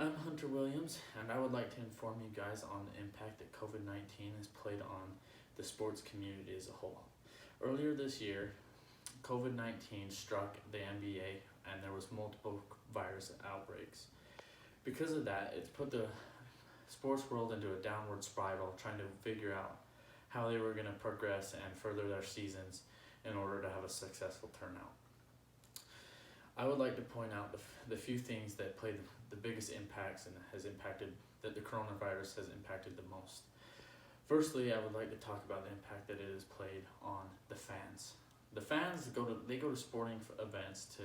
I'm Hunter Williams, and I would like to inform you guys on the impact that COVID 19 has played on the sports community as a whole. Earlier this year, COVID 19 struck the NBA, and there was multiple virus outbreaks. Because of that, it's put the sports world into a downward spiral, trying to figure out how they were going to progress and further their seasons in order to have a successful turnout. I would like to point out the few things that played the biggest impacts and that the coronavirus has impacted the most. Firstly, I would like to talk about the impact that it has played on the fans. The fans go to sporting events to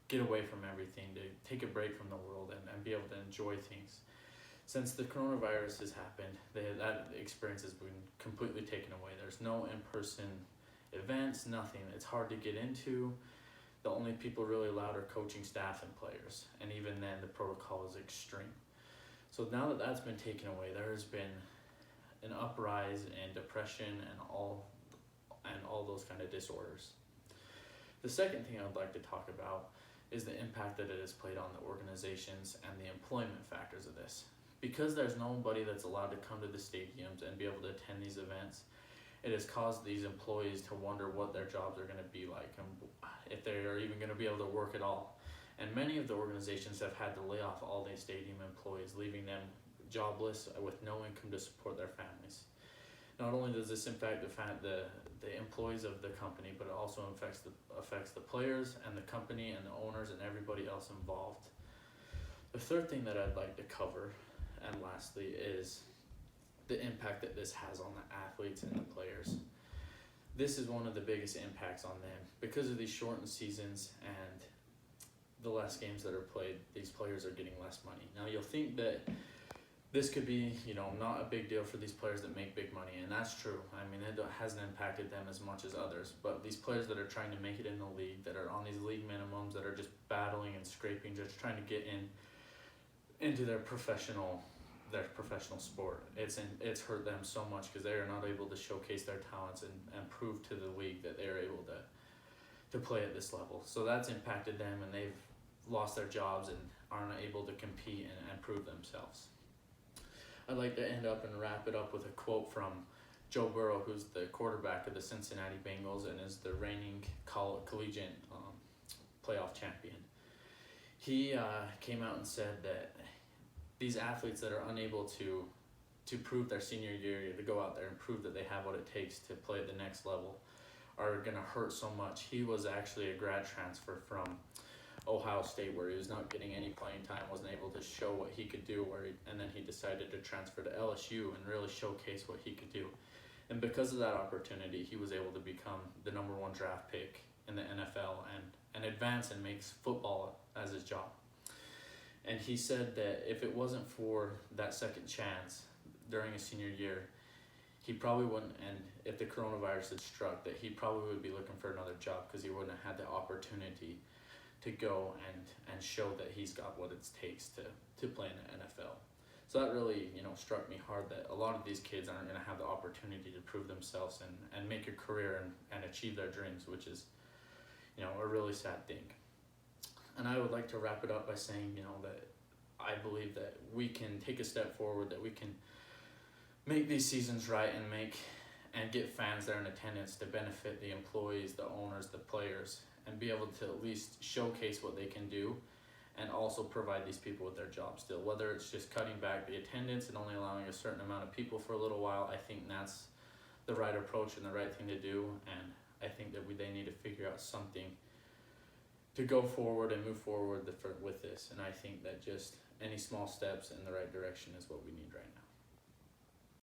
get away from everything, to take a break from the world and be able to enjoy things. Since the coronavirus has happened, that experience has been completely taken away. There's no in-person events, nothing. It's hard to get into. The only people really allowed are coaching staff and players, and even then the protocol is extreme. So now that that's been taken away, there has been an uprise in depression and all those kind of disorders. The second thing I would like to talk about is the impact that it has played on the organizations and the employment factors of this. Because there's nobody that's allowed to come to the stadiums and be able to attend these events, it has caused these employees to wonder what their jobs are going to be like and if they are even going to be able to work at all. And many of the organizations have had to lay off all these stadium employees, leaving them jobless with no income to support their families. Not only does this impact the employees of the company, but it also affects the players and the company and the owners and everybody else involved. The third thing that I'd like to cover, and lastly, is the impact that this has on the athletes and the players. This is one of the biggest impacts on them. Because of these shortened seasons and the less games that are played, these players are getting less money. Now you'll think that this could be, not a big deal for these players that make big money, and that's true. I mean, it hasn't impacted them as much as others, but these players that are trying to make it in the league, that are on these league minimums, that are just battling and scraping, just trying to get into their professional sport, it's hurt them so much because they are not able to showcase their talents and prove to the league that they're able to play at this level. So that's impacted them, and they've lost their jobs and aren't able to compete and prove themselves. I'd like to end up and wrap it up with a quote from Joe Burrow, who's the quarterback of the Cincinnati Bengals and is the reigning collegiate playoff champion. He came out and said that these athletes that are unable to prove their senior year, to go out there and prove that they have what it takes to play at the next level, are going to hurt so much. He was actually a grad transfer from Ohio State, where he was not getting any playing time, wasn't able to show what he could do, and then he decided to transfer to LSU and really showcase what he could do. And because of that opportunity, he was able to become the number 1 draft pick in the NFL and advance and makes football as his job. And he said that if it wasn't for that second chance during his senior year, he probably wouldn't, and if the coronavirus had struck, that he probably would be looking for another job because he wouldn't have had the opportunity to go and show that he's got what it takes to play in the NFL. So that really, struck me hard, that a lot of these kids aren't going to have the opportunity to prove themselves and make a career and achieve their dreams, which is, a really sad thing. And I would like to wrap it up by saying, that I believe that we can take a step forward, that we can make these seasons right and get fans there in attendance to benefit the employees, the owners, the players, and be able to at least showcase what they can do and also provide these people with their jobs still. Whether it's just cutting back the attendance and only allowing a certain amount of people for a little while, I think that's the right approach and the right thing to do, and I think that they need to figure out something to go forward and move forward with this, and I think that just any small steps in the right direction is what we need right now.